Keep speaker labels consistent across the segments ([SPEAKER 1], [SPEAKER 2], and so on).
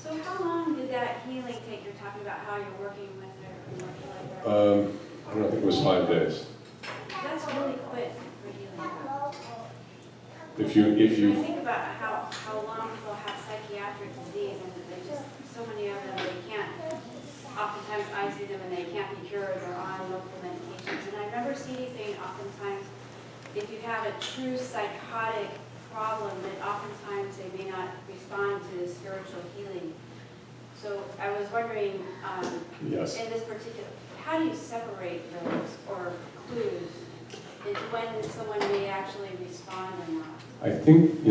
[SPEAKER 1] So how long did that healing take? You're talking about how you're working with her and working like that.
[SPEAKER 2] I don't know, I think it was 5 days.
[SPEAKER 1] That's really quick for healing.
[SPEAKER 2] If you,
[SPEAKER 1] I think about how long people have psychiatric disease, and they just, so many of them, they can't, oftentimes I see them and they can't be cured, they're on multiple medications. And I remember CD saying oftentimes, if you have a true psychotic problem, that oftentimes they may not respond to spiritual healing. So I was wondering,
[SPEAKER 2] yes.
[SPEAKER 1] in this particular, how do you separate those or clues into when someone may actually respond or not?
[SPEAKER 2] I think,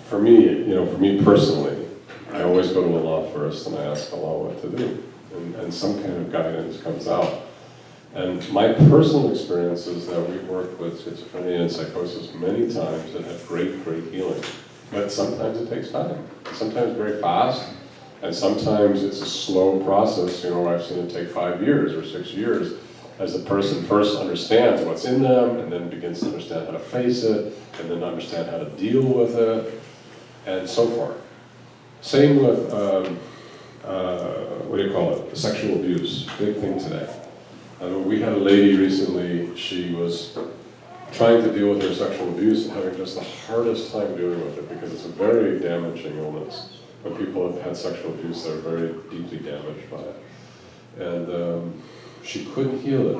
[SPEAKER 2] for me personally, I always go to Allah first and I ask Allah what to do. And some kind of guidance comes out. And my personal experience is that we've worked with schizophrenia and psychosis many times and had great, great healing. But sometimes it takes time. Sometimes very fast, and sometimes it's a slow process. I've seen it take 5 years or 6 years as the person first understands what's in them and then begins to understand how to face it and then understand how to deal with it and so forth. Same with, sexual abuse, big thing today. We had a lady recently, she was trying to deal with her sexual abuse and having just the hardest time dealing with it because it's a very damaging illness. When people have had sexual abuse, they're very deeply damaged by it. And she couldn't heal it, I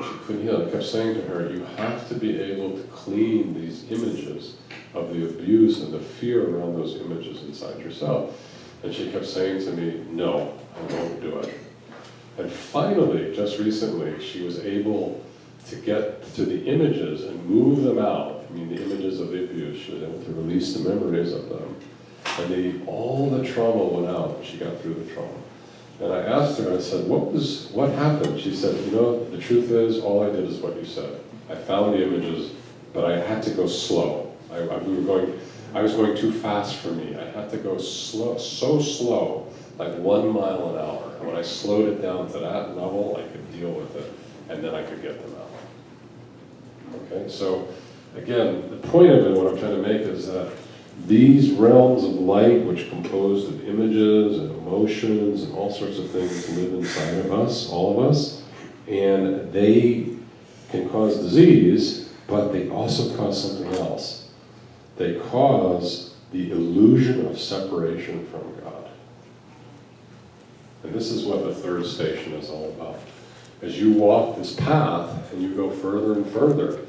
[SPEAKER 2] kept saying to her, you have to be able to clean these images of the abuse and the fear around those images inside yourself. And she kept saying to me, no, I won't do it. And finally, just recently, she was able to get to the images and move them out. The images of the abuse, she was able to release the memories of them. And all the trauma went out, and she got through the trauma. And I asked her, I said, what happened? She said, the truth is, all I did is what you said. I found the images, but I had to go slow. I was going too fast for me. I had to go slow, so slow, like 1 mile an hour. And when I slowed it down to that level, I could deal with it, and then I could get them out. Okay, so again, the point of it, what I'm trying to make is that these realms of light, which composed of images and emotions and all sorts of things, live inside of us, all of us, and they can cause disease, but they also cause something else. They cause the illusion of separation from God. And this is what the third station is all about. As you walk this path and you go further and further,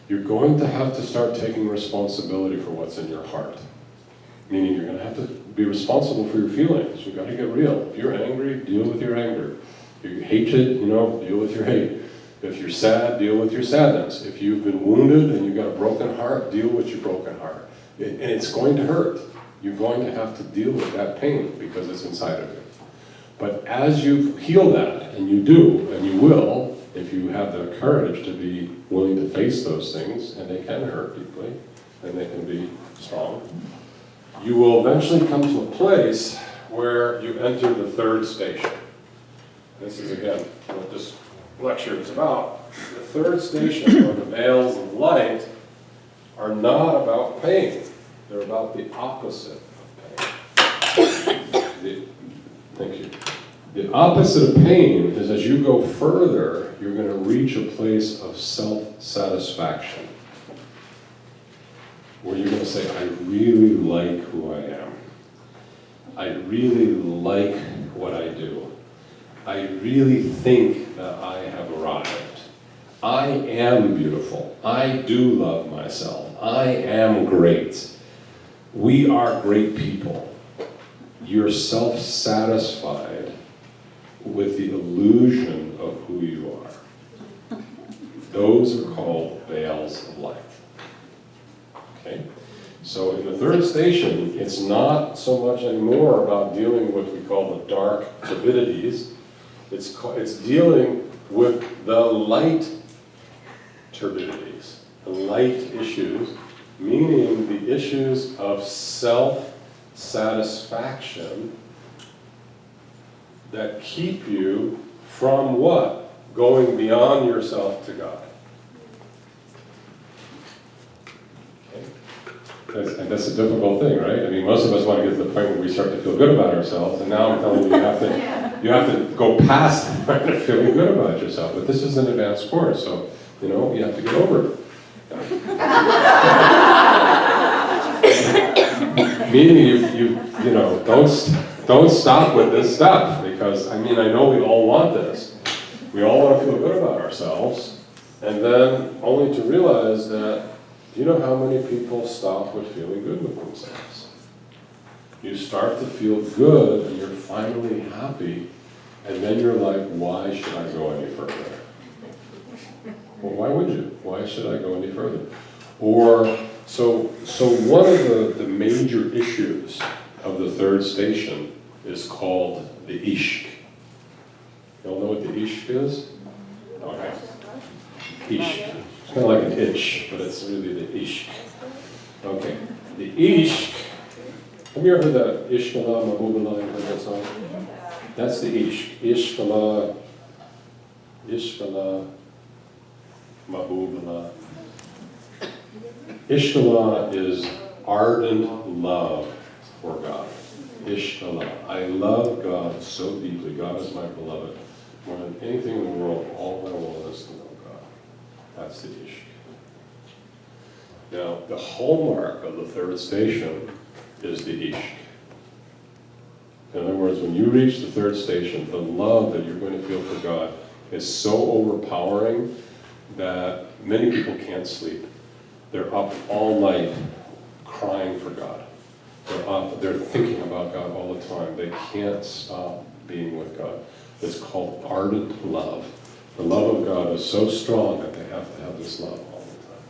[SPEAKER 2] you're going to have to start taking responsibility for what's in your heart. Meaning you're going to have to be responsible for your feelings. You've got to get real. If you're angry, deal with your anger. If you're hated, deal with your hate. If you're sad, deal with your sadness. If you've been wounded and you've got a broken heart, deal with your broken heart. And it's going to hurt. You're going to have to deal with that pain because it's inside of you. But as you heal that, and you do, and you will, if you have the courage to be willing to face those things, and they can hurt deeply, and they can be strong, you will eventually come to a place where you enter the third station. This is, again, what this lecture is about. The third station, or the veils of light, are not about pain. They're about the opposite of pain. Thank you. The opposite of pain is as you go further, you're going to reach a place of self-satisfaction. Where you're going to say, I really like who I am. I really like what I do. I really think that I have arrived. I am beautiful. I do love myself. I am great. We are great people. You're self-satisfied with the illusion of who you are. Those are called veils of light. Okay? So in the third station, it's not so much anymore about dealing with what we call the dark turbidities. It's dealing with the light turbidities, the light issues, meaning the issues of self-satisfaction that keep you from what? Going beyond yourself to God. Okay? And that's a difficult thing, right? I mean, most of us want to get to the point where we start to feel good about ourselves, and now I'm telling you, you have to go past the point of feeling good about yourself. But this is an advanced course, so, you know, you have to get over it. Meaning you know, don't stop with this stuff, because, I mean, I know we all want this. We all want to feel good about ourselves, and then only to realize that, do you know how many people stop with feeling good with themselves? You start to feel good, and you're finally happy, and then you're like, why should I go any further? Well, why would you? Why should I go any further? Or, so one of the major issues of the third station is called the ishq. You all know what the ishq is? Okay. Ishq. It's kind of like an itch, but it's really the ishq. Okay. The ishq. Have you ever heard that Ishqala Mahbubullah? You heard that song? That's the ishq. Ishqala Mahbubullah. Ishqala is ardent love for God. Ishqala. I love God so deeply. God is my beloved. More than anything in the world, all I want is to know God. That's the ishq. Now, the hallmark of the third station is the ishq. In other words, when you reach the third station, the love that you're going to feel for God is so overpowering that many people can't sleep. They're up all night crying for God. They're thinking about God all the time. They can't stop being with God. It's called ardent love. The love of God is so strong that they have to have this love all the time.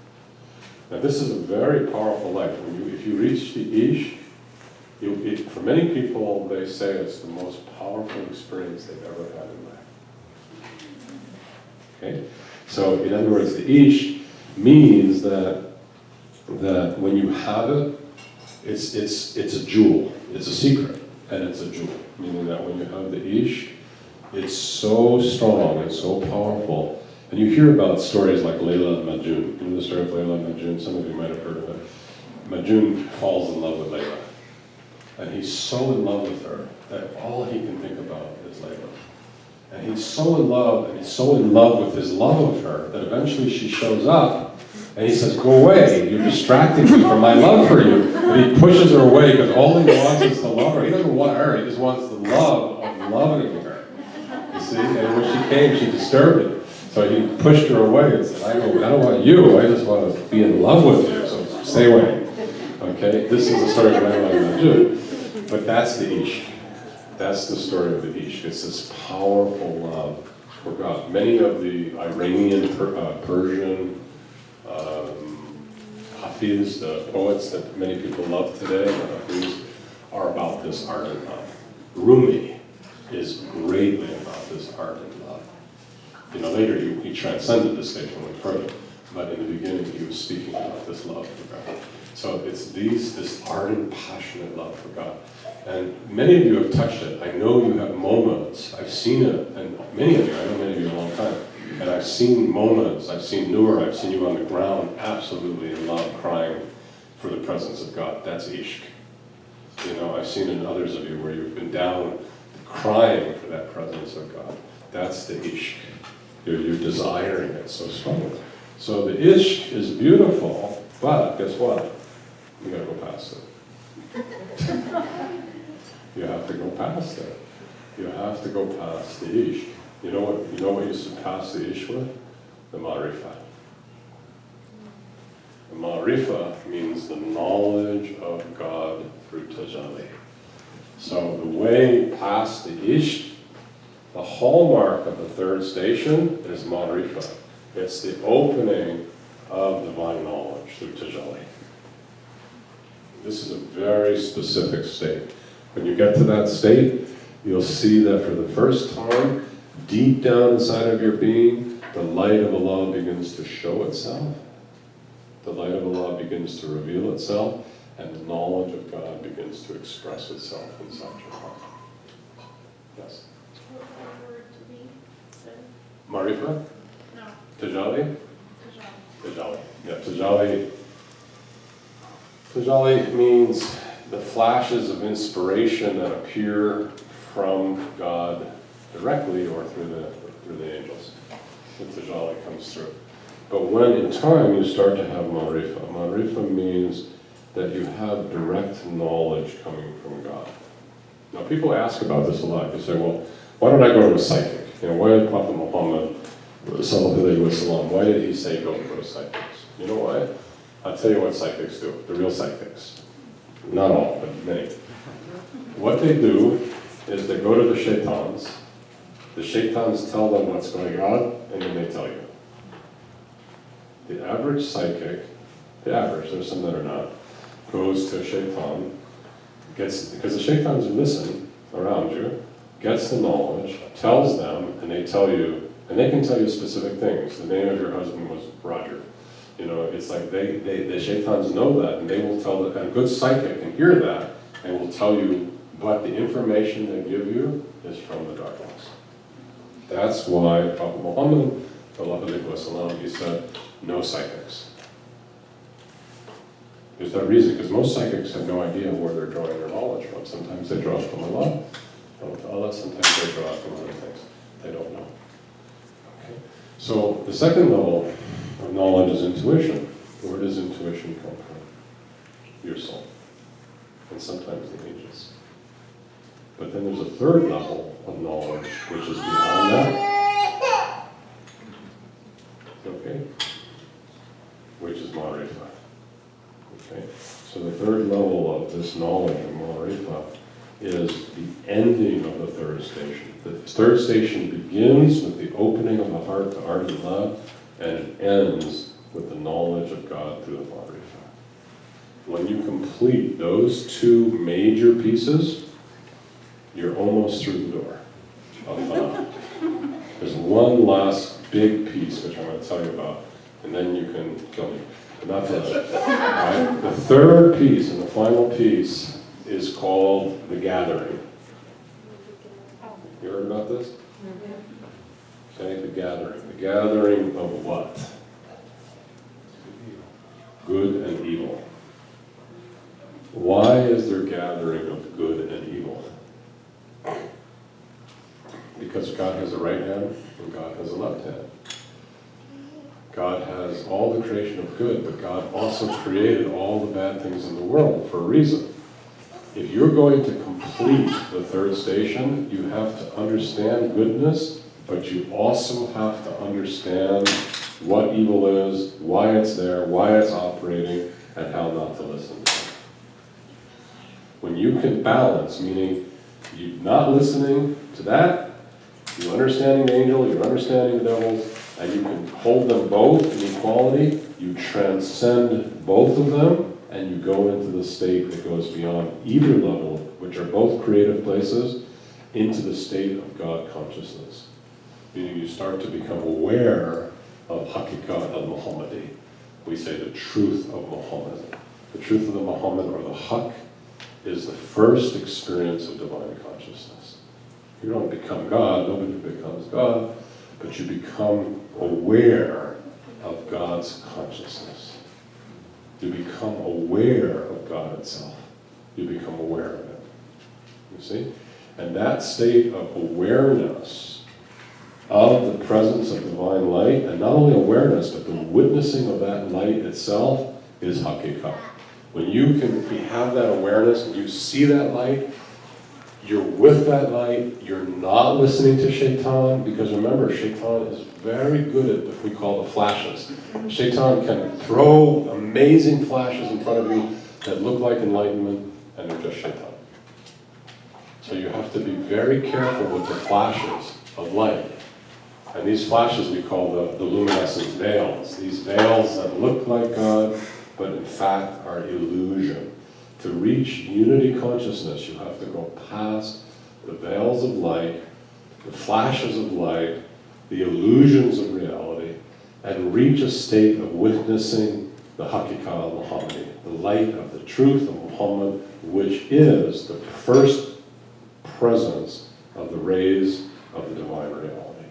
[SPEAKER 2] Now this is a very powerful life. If you reach the ishq, for many people, they say it's the most powerful experience they've ever had in life. Okay? So in other words, the ishq means that when you have it, it's a jewel. It's a secret, and it's a jewel. Meaning that when you have the ishq, it's so strong and so powerful. And you hear about stories like Layla and Majnun. You know the story of Layla and Majnun? Some of you might have heard of it. Majnun falls in love with Layla. And he's so in love with her that all he can think about is Layla. And he's so in love, and he's so in love with his love of her, that eventually she shows up, and he says, go away, you're distracting me from my love for you. And he pushes her away, because all he wants is to love her. He doesn't want her, he just wants the love of loving her. You see, and when she came, she disturbed him. So he pushed her away and said, I don't want you, I just want to be in love with you, so stay away. Okay, this is the story of Layla and Majnun. But that's the ishq. That's the story of the ishq. It's this powerful love for God. Many of the Iranian, Persian, Hafiz, the poets that many people love today, Hafiz, are about this ardent love. Rumi is greatly about this ardent love. You know, later he transcended this stage and went further, but in the beginning he was speaking about this love for God. So it's this ardent, passionate love for God. And many of you have touched it. I know you have moments. I've seen it, and many of you, I know many of you a long time, and I've seen moments, I've seen Noor, I've seen you on the ground, absolutely in love, crying for the presence of God. That's ishq. You know, I've seen in others of you where you've been down, crying for that presence of God. That's the ishq. You're desiring it so strongly. So the ishq is beautiful, but guess what? You gotta go past it. You have to go past it. You have to go past the ishq. You know what you surpass the ishq with? The ma'rifah. The ma'rifah means the knowledge of God through tajalli. So the way past the ishq, the hallmark of the third station is ma'rifah. It's the opening of divine knowledge through tajalli. This is a very specific state. When you get to that state, you'll see that for the first time, deep down inside of your being, the light of Allah begins to show itself. The light of Allah begins to reveal itself, and the knowledge of God begins to express itself inside your heart. Yes?
[SPEAKER 3] What word to be said?
[SPEAKER 2] Marifa?
[SPEAKER 3] No.
[SPEAKER 2] Tajalli?
[SPEAKER 3] Tajali.
[SPEAKER 2] Tajalli. Yeah, Tajalli. Tajalli means the flashes of inspiration that appear from God directly or through the angels. The Tajalli comes through. But when in time you start to have Marifa, Marifa means that you have direct knowledge coming from God. Now people ask about this a lot. They say, well, why don't I go to a psychic? Why did Prophet Muhammad, sallallahu alaihi wasallam, why did he say go to psychics? You know why? I'll tell you what psychics do, the real psychics. Not all, but many. What they do is they go to the shaitans tell them what's going on, and then they tell you. The average psychic, there's some that are not, goes to a shaitan, because the shaitans listen around you, gets the knowledge, tells them, and they tell you, and they can tell you specific things. The name of your husband was Roger. It's like the shaitans know that, and they will tell that, and a good psychic can hear that, and will tell you, but the information they give you is from the darkness. That's why Prophet Muhammad, he said, no psychics. There's that reason, because most psychics have no idea where they're drawing their knowledge from. Sometimes they draw it from Allah, sometimes they draw it from other things. They don't know. Okay. So the second level of knowledge is intuition. Where does intuition come from? Your soul. And sometimes the angels. But then there's a third level of knowledge, which is beyond that. Okay? Which is Marifa. Okay? So the third level of this knowledge of Marifa is the ending of the third station. The third station begins with the opening of the heart to ardent love, and it ends with the knowledge of God through the Marifa. When you complete those two major pieces, you're almost through the door of Fana. There's one last big piece, which I'm going to tell you about, and then you can kill me. But not that. Right? The third piece and the final piece is called the gathering. You heard about this? Okay, the gathering. The gathering of what? Good and evil. Why is there gathering of good and evil? Because God has a right hand and God has a left hand. God has all the creation of good, but God also created all the bad things in the world for a reason. If you're going to complete the third station, you have to understand goodness, but you also have to understand what evil is, why it's there, why it's operating, and how not to listen to it. When you can balance, meaning you're not listening to that, you're understanding the angel, you're understanding the devils, and you can hold them both in equality, you transcend both of them, and you go into the state that goes beyond either level, which are both creative places, into the state of God consciousness. Meaning you start to become aware of Hakikat al-Muhammadi. We say the truth of Muhammad. The truth of the Muhammad, or the Haq, is the first experience of divine consciousness. You don't become God, nobody becomes God, but you become aware of God's consciousness. You become aware of God itself. You become aware of it. You see? And that state of awareness of the presence of divine light, and not only awareness, but the witnessing of that light itself, is Hakikat. When you have that awareness and you see that light, you're with that light, you're not listening to Shaitan, because remember, Shaitan is very good at what we call the flashes. Shaitan can throw amazing flashes in front of you that look like enlightenment, and they're just Shaitan. So you have to be very careful with the flashes of light. And these flashes we call the luminescent veils. These veils that look like God, but in fact are illusion. To reach unity consciousness, you have to go past the veils of light, the flashes of light, the illusions of reality, and reach a state of witnessing the Haqiqah al-Muhammadi, the light of the truth of Muhammad, which is the first presence of the rays of the divine reality.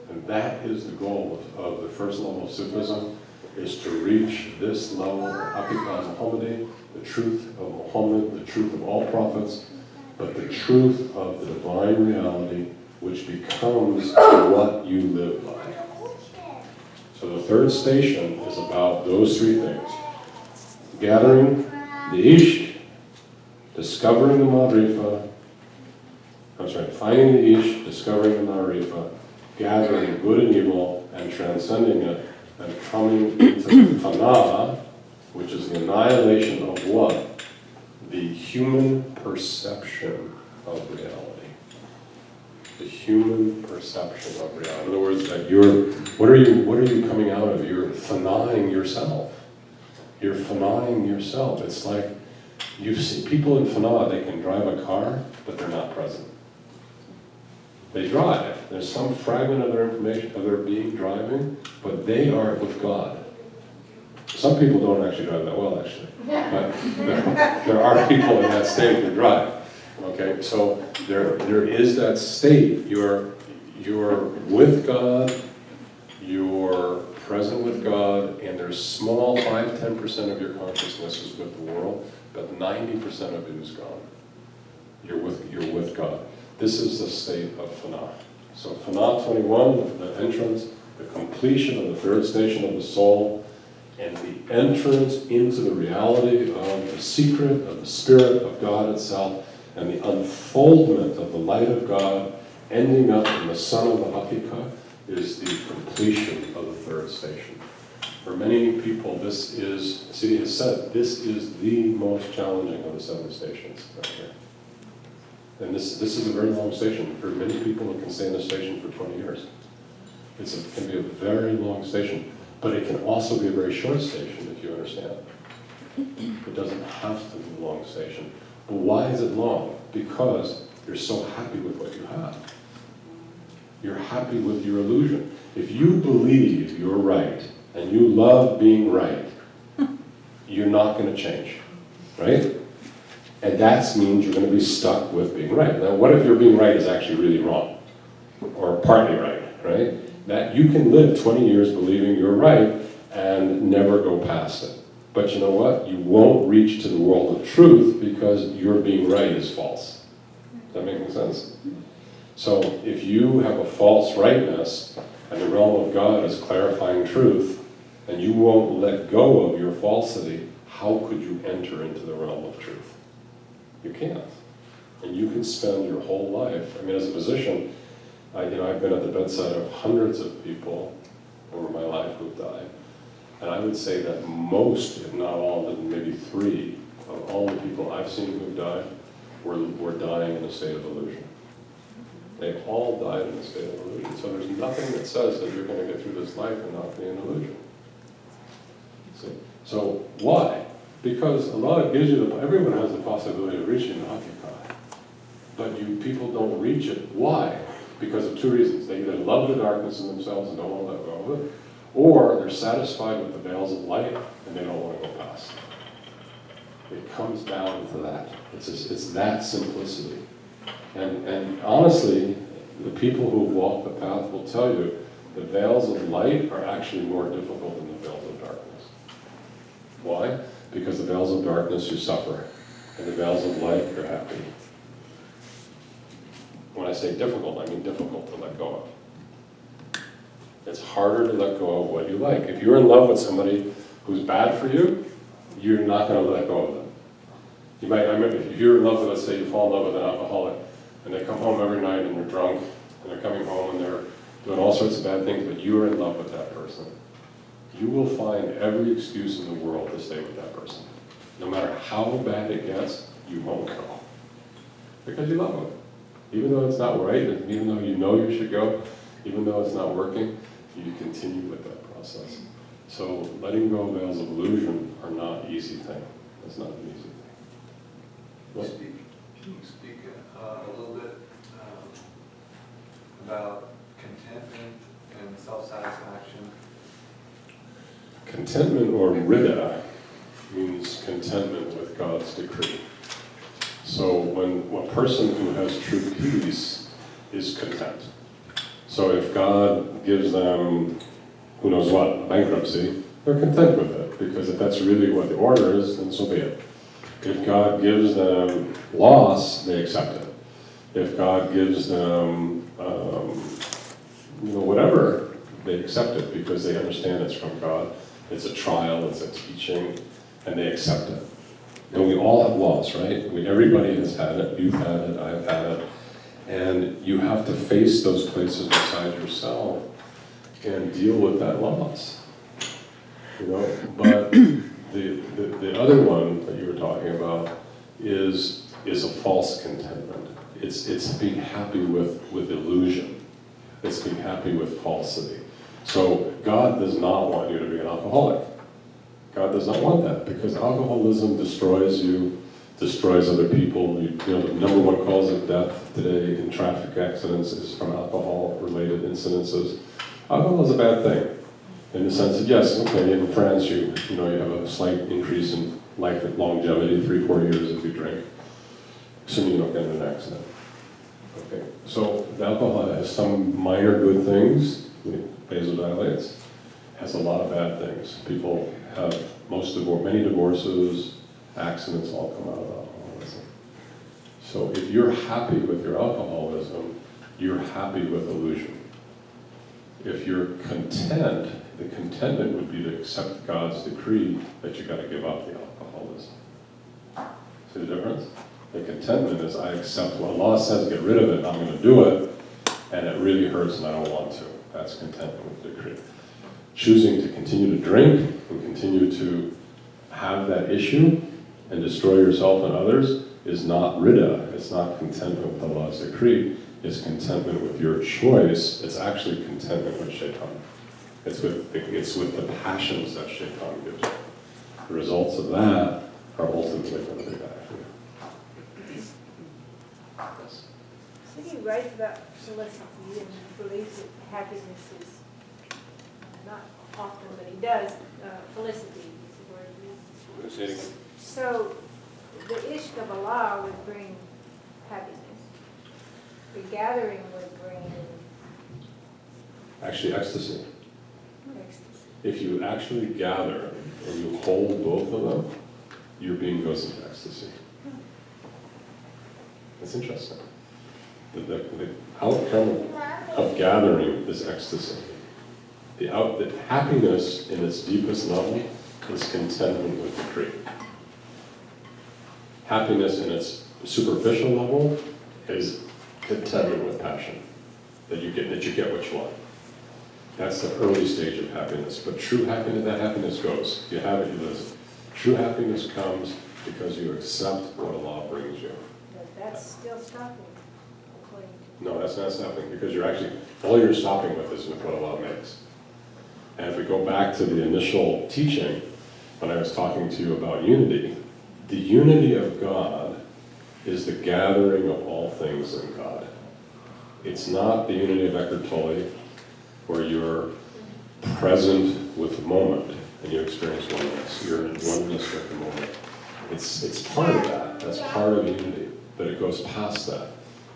[SPEAKER 2] And that is the goal of the first level of Sufism, is to reach this level of Haqiqah Muhammadi, the truth of Muhammad, the truth of all prophets, but the truth of the divine reality which becomes what you live by. So the third station is about those three things. Gathering the Ishq, discovering the Ma'rifah, finding the Ishq, discovering the Ma'rifah, gathering good and evil, and transcending it, and coming into the Fana, which is the annihilation of what? The human perception of reality. The human perception of reality. In other words, that what are you coming out of? You're fanaing yourself. You're fanaing yourself. It's like, you see people in fana, they can drive a car, but they're not present. They drive. There's some fragment of their information, of their being driving, but they are with God. Some people don't actually drive that well, actually. But there are people in that state that drive. Okay, so there is that state. You're with God, you're present with God, and there's small 5-10% of your consciousness is with the world, but 90% of it is gone. You're with God. This is the state of Fana. So Fana 21, the entrance, the completion of the third station of the soul, and the entrance into the reality of the secret of the Spirit of God itself, and the unfoldment of the light of God, ending up in the sun of the Haqiqah, is the completion of the third station. For many people, this is, see, it's said, this is the most challenging of the 7 stations right here. And this is a very long station. For many people, it can stay in the station for 20 years. It can be a very long station, but it can also be a very short station, if you understand. It doesn't have to be a long station. But why is it long? Because you're so happy with what you have. You're happy with your illusion. If you believe you're right, and you love being right, you're not going to change, right? And that means you're going to be stuck with being right. Now, what if your being right is actually really wrong? Or partly right, right? That you can live 20 years believing you're right and never go past it. But you know what? You won't reach to the world of truth because your being right is false. Does that make any sense? So if you have a false rightness and the realm of God is clarifying truth, and you won't let go of your falsity, how could you enter into the realm of truth? You can't. And you can spend your whole life, I mean, as a physician, I've been at the bedside of hundreds of people over my life who've died. And I would say that most, if not all, maybe 3 of all the people I've seen who've died were dying in a state of illusion. They all died in a state of illusion. So there's nothing that says that you're going to get through this life and not be in illusion. See? So why? Because Allah gives you everyone has the possibility of reaching the Haqiqah. But people don't reach it. Why? Because of 2 reasons. They either love the darkness in themselves and don't want to let go of it, or they're satisfied with the veils of light and they don't want to go past it. It comes down to that. It's that simplicity. And honestly, the people who walk the path will tell you the veils of light are actually more difficult than the veils of darkness. Why? Because the veils of darkness you suffer, and the veils of light you're happy. When I say difficult, I mean difficult to let go of. It's harder to let go of what you like. If you're in love with somebody who's bad for you, you're not going to let go of them. I remember if you're in love with, let's say you fall in love with an alcoholic, and they come home every night and they're drunk, and they're coming home and they're doing all sorts of bad things, but you're in love with that person. You will find every excuse in the world to stay with that person. No matter how bad it gets, you won't go. Because you love them. Even though it's not right, and even though you know you should go, even though it's not working, you continue with that process. So letting go of veils of illusion are not an easy thing. It's not an easy thing. What?
[SPEAKER 4] Can you speak a little bit about contentment and self-satisfaction?
[SPEAKER 2] Contentment, or rida, means contentment with God's decree. So when a person who has true peace is content. So if God gives them, who knows what, bankruptcy, They're content with it, because if that's really what the order is, then so be it. If God gives them loss, they accept it. If God gives them, whatever, they accept it because they understand it's from God. It's a trial, it's a teaching, and they accept it. And we all have loss, right? Everybody has had it. You've had it. I've had it. And you have to face those places inside yourself and deal with that loss. But the other one that you were talking about is a false contentment. It's being happy with illusion. It's being happy with falsity. So God does not want you to be an alcoholic. God does not want that, because alcoholism destroys you, destroys other people. The number one cause of death today in traffic accidents is from alcohol-related incidences. Alcohol is a bad thing, in the sense that, yes, okay, in France you have a slight increase in life longevity, 3-4 years if you drink, assuming you don't get in an accident. Okay, so the alcohol has some minor good things, it vasodilates, has a lot of bad things. People have many divorces, accidents all come out of alcoholism. So if you're happy with your alcoholism, you're happy with illusion. If you're content, the contentment would be to accept God's decree that you got to give up the alcoholism. See the difference? The contentment is I accept what Allah says, get rid of it, I'm going to do it, and it really hurts and I don't want to. That's contentment with the decree. Choosing to continue to drink and continue to have that issue and destroy yourself and others is not rida. It's not contentment with Allah's decree. It's contentment with your choice. It's actually contentment with shaitan. It's with the passions that shaitan gives you. The results of that are ultimately going to be bad for you. Yes.
[SPEAKER 3] So he writes about felicity and believes that happiness is not often, but he does, felicity is the word he
[SPEAKER 2] Say it again.
[SPEAKER 3] uses. So the ishq of Allah would bring happiness. The gathering would bring
[SPEAKER 2] Actually, ecstasy.
[SPEAKER 3] ecstasy.
[SPEAKER 2] If you actually gather and you hold both of them, your being goes into ecstasy. That's interesting. The outcome of gathering is ecstasy. The happiness in its deepest level is contentment with decree. Happiness in its superficial level is contentment with passion. That you get what you want. That's the early stage of happiness. But true happiness, that happiness goes. You have it, you lose it. True happiness comes because you accept what Allah brings you.
[SPEAKER 3] But that's still stopping, according to
[SPEAKER 2] No, that's not stopping, because all you're stopping with is with what Allah makes. And if we go back to the initial teaching, when I was talking to you about unity, the unity of God is the gathering of all things in God. It's not the unity of Eckhart Tolle, where you're present with the moment and you experience oneness. You're in oneness with the moment. It's part of that. That's part of unity, but it goes past that.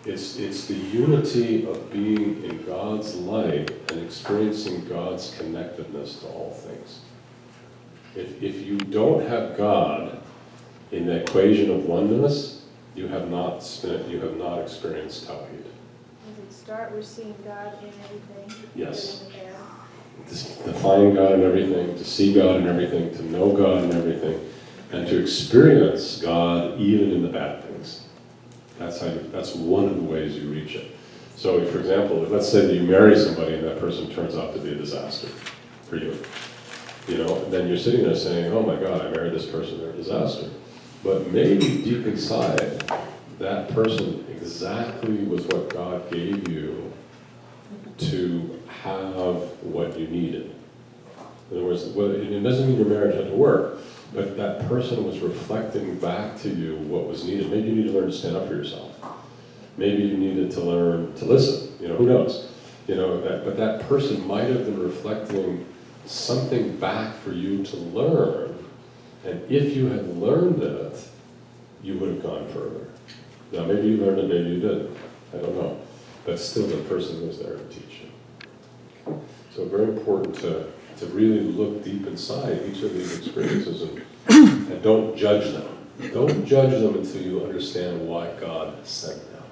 [SPEAKER 2] It's the unity of being in God's light and experiencing God's connectedness to all things. If you don't have God in the equation of oneness, you have not experienced Tawhid.
[SPEAKER 3] Does it start with seeing God in everything?
[SPEAKER 2] Yes.
[SPEAKER 3] Good and bad?
[SPEAKER 2] To find God in everything, to see God in everything, to know God in everything, and to experience God even in the bad things. That's one of the ways you reach it. So, for example, let's say that you marry somebody and that person turns out to be a disaster for you. Then you're sitting there saying, oh my God, I married this person, they're a disaster. But maybe deep inside, that person exactly was what God gave you to have what you needed. In other words, it doesn't mean your marriage had to work, but that person was reflecting back to you what was needed. Maybe you need to learn to stand up for yourself. Maybe you needed to learn to listen. Who knows? But that person might have been reflecting something back for you to learn. And if you had learned it, you would have gone further. Now, maybe you learned it, maybe you didn't. I don't know. But still, the person was there to teach you. So very important to to really look deep inside each of these experiences and don't judge them. Don't judge them until you understand why God sent them.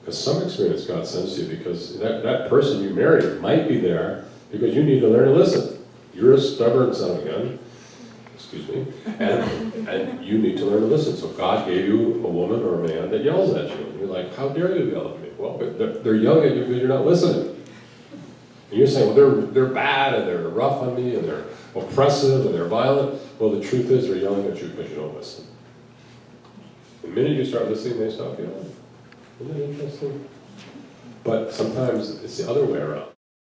[SPEAKER 2] Because some experience God sends you because that person you married might be there because you need to learn to listen. You're a stubborn son of a gun, excuse me, and you need to learn to listen. So God gave you a woman or a man that yells at you. And you're like, how dare you yell at me? Well, they're yelling at you because you're not listening. And you're saying, well, they're bad and they're rough on me and they're oppressive and they're violent. Well, the truth is they're yelling at you because you don't listen. The minute you start listening, they stop yelling. Isn't that interesting? But sometimes it's the other way around.